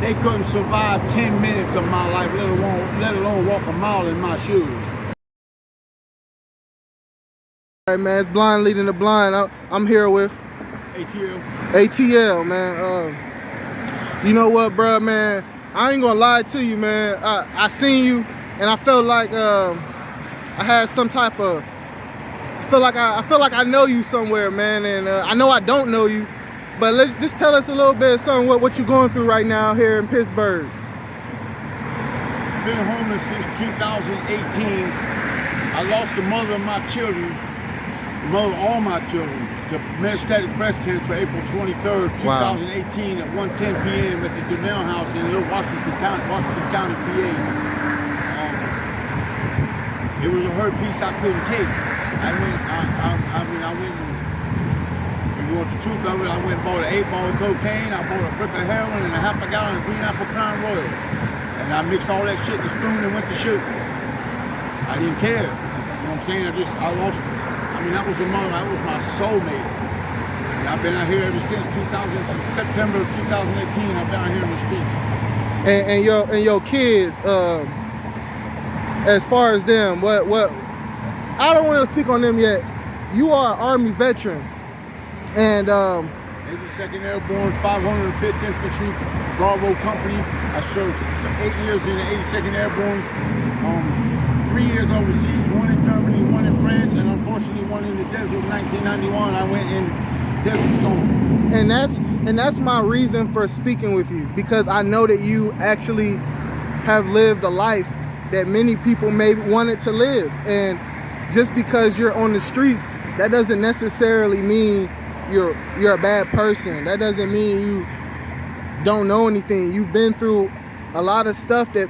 They couldn't survive 10 minutes of my life, let alone walk a mile in my shoes. All right, man, it's blind leading the blind. I'm here with ATL. ATL, man. You know what, bro, man? I ain't gonna lie to you, man. I seen you, and I felt like I had some type of. I feel like I know you somewhere, man, and I know I don't know you, but let's just tell us a little bit of something what you're going through right now here in Pittsburgh. Been homeless since 2018. I lost the mother of my children, the mother of all my children, to metastatic breast cancer April 23rd, 2018 at 1:10 p.m. at the Donnell House in Little Washington County, PA. It was a hurt piece I couldn't take. I went, if you want the truth of it, I went and bought an 8-ball of cocaine, I bought a brick of heroin and a half a gallon of green apple Crown Royal. And I mixed all that shit in a spoon and went to shoot. I didn't care. You know what I'm saying? I lost, that was a mother, that was my soulmate. And I've been out here ever since since September of 2018, I've been out here in the streets. And your kids, as far as them, what I don't want to speak on them yet. You are an Army veteran, and 82nd Airborne, 505th Infantry, Bravo Company. I served for 8 years in the 82nd Airborne, 3 years overseas, 1 in Germany, 1 in France, and unfortunately 1 in the desert in 1991. I went in Desert Storm. And that's my reason for speaking with you, because I know that you actually have lived a life that many people may wanted to live. And just because you're on the streets, that doesn't necessarily mean you're a bad person. That doesn't mean you don't know anything. You've been through a lot of stuff that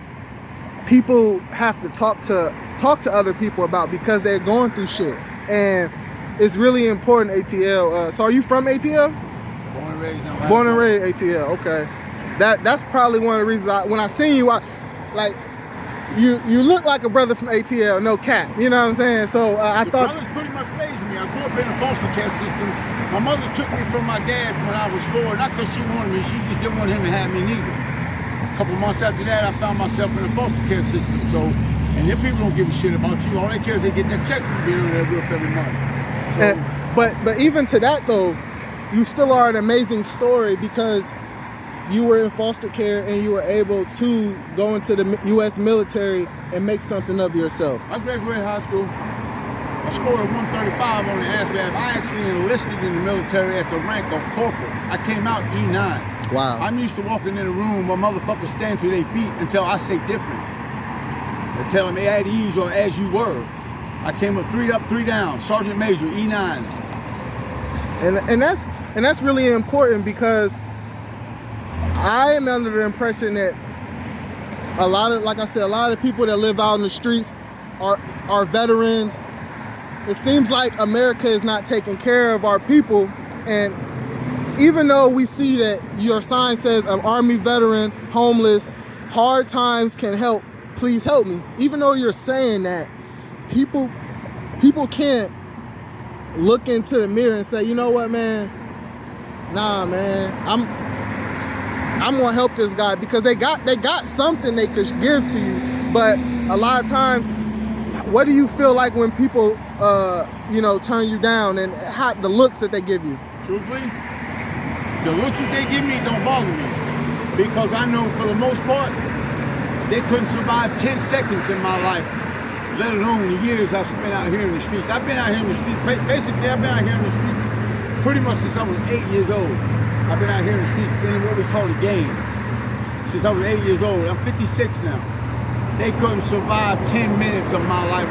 people have to talk to other people about because they're going through shit. And it's really important, ATL. So are you from ATL? Born and raised. Born and raised ATL. Okay. That's probably one of the reasons when I seen you, you look like a brother from ATL, no cap. You know what I'm saying? So I thought brothers pretty much raised me. I grew up in a foster care system. My mother took me from my dad when I was 4, not because she wanted me, she just didn't want him to have me neither. A couple months after that, I found myself in a foster care system. So, and them people don't give a shit about you. All they care is they get that check from being on their roof every month. So, but even to that though, you still are an amazing story because you were in foster care and you were able to go into the U.S. military and make something of yourself. I graduated high school. I scored a 135 on the ASVAB. I actually enlisted in the military at the rank of corporal. I came out E9. Wow. I'm used to walking in a room where motherfuckers stand to their feet until I say different. They're telling me at ease or as you were. I came up 3 up, 3 down, Sergeant Major, E9. And that's really important because I am under the impression that a lot of people that live out in the streets are veterans. It seems like America is not taking care of our people, and even though we see that your sign says I'm Army veteran, homeless, hard times can help, please help me. Even though you're saying that, people can't look into the mirror and say, you know what, man? Nah, man, I'm gonna help this guy because they got something they could give to you. But a lot of times, what do you feel like when people turn you down and how the looks that they give you? Truthfully, the looks that they give me don't bother me because I know for the most part they couldn't survive 10 seconds in my life, let alone the years I've spent out here in the streets. I've been out here in the streets, basically I've been out here in the streets pretty much since I was 8 years old. I've been out here in the streets in what we call the game since I was 8 years old. I'm 56 now. They couldn't survive 10 minutes of my life,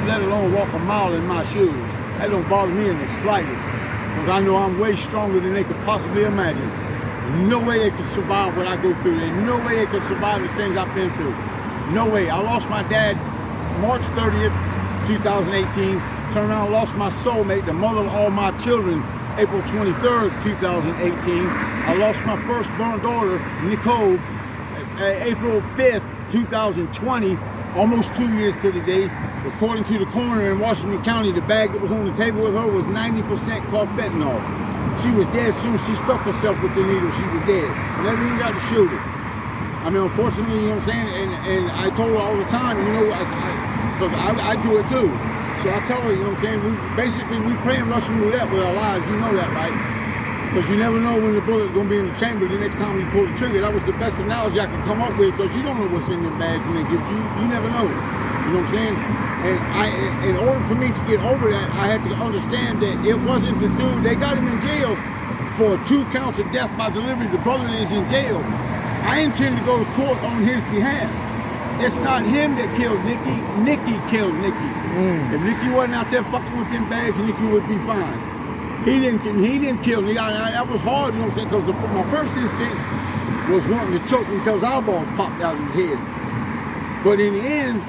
let alone walk a mile in my shoes. That don't bother me in the slightest because I know I'm way stronger than they could possibly imagine. There's no way they could survive what I go through. There's no way they could survive the things I've been through. No way. I lost my dad March 30th, 2018. Turned around and lost my soulmate, the mother of all my children, April 23rd, 2018. I lost my firstborn daughter, Nicole, April 5th, 2020, almost 2 years to the day. According to the coroner in Washington County, the bag that was on the table with her was 90% fentanyl. She was dead as soon as she stuck herself with the needle. She was dead. Never even got to shoot her. I mean, unfortunately, you know what I'm saying? And I told her all the time, you know, because I do it too. So I tell her, you know what I'm saying? We playing Russian roulette with our lives. You know that, right? Because you never know when the bullet's going to be in the chamber the next time you pull the trigger. That was the best analogy I could come up with, because you don't know what's in the bag when they give you. You never know. You know what I'm saying? And in order for me to get over that, I had to understand that it wasn't the dude. They got him in jail for 2 counts of death by delivery. The brother is in jail. I intend to go to court on his behalf. It's not him that killed Nikki. Nikki killed Nikki. If Nikki wasn't out there fucking with them bags, Nikki would be fine. He didn't kill Nikki. That was hard, you know what I'm saying? Because my first instinct was wanting to choke him until his eyeballs popped out of his head. But in the end,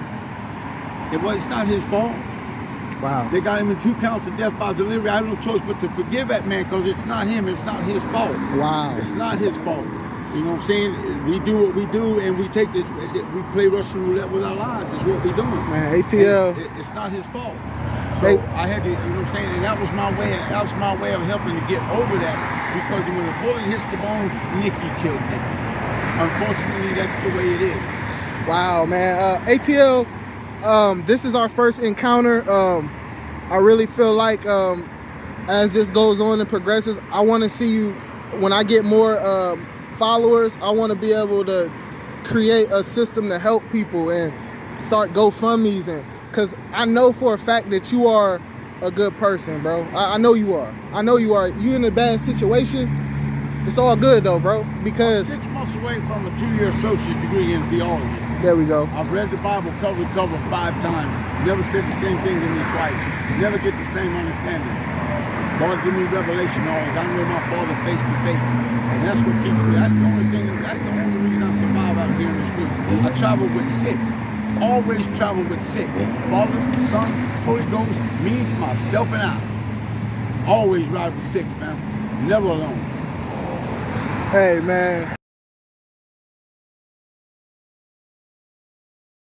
it's not his fault. Wow. They got him in 2 counts of death by delivery. I have no choice but to forgive that man, because it's not him. It's not his fault. Wow. It's not his fault. You know what I'm saying? We do what we do, and we take this. We play Russian roulette with our lives. It's what we doing. Man, ATL. It's not his fault. So Hey. I had to, you know what I'm saying? And that was my way. That was my way of helping to get over that, because when the bullet hits the bone, Nikki killed Nikki. Unfortunately, that's the way it is. Wow, man. ATL, this is our first encounter. I really feel like as this goes on and progresses, I want to see you, when I get more followers, I want to be able to create a system to help people and start GoFundMes, and because I know for a fact that you are a good person, bro. I know you are. I know you are. You in a bad situation. It's all good though, bro, because I'm 6 months away from a 2-year associate's degree in theology. there we go. I've read the Bible cover to cover 5 times. Never said the same thing to me twice. Never get the same understanding. God give me revelation always. I know my Father face to face. And that's what keeps me. That's the only thing, that's the only reason I survive out here in the streets. I travel with 6. Always travel with 6. Father, Son, Holy Ghost, me, myself, and I. Always ride with 6, fam. Never alone. Hey, man.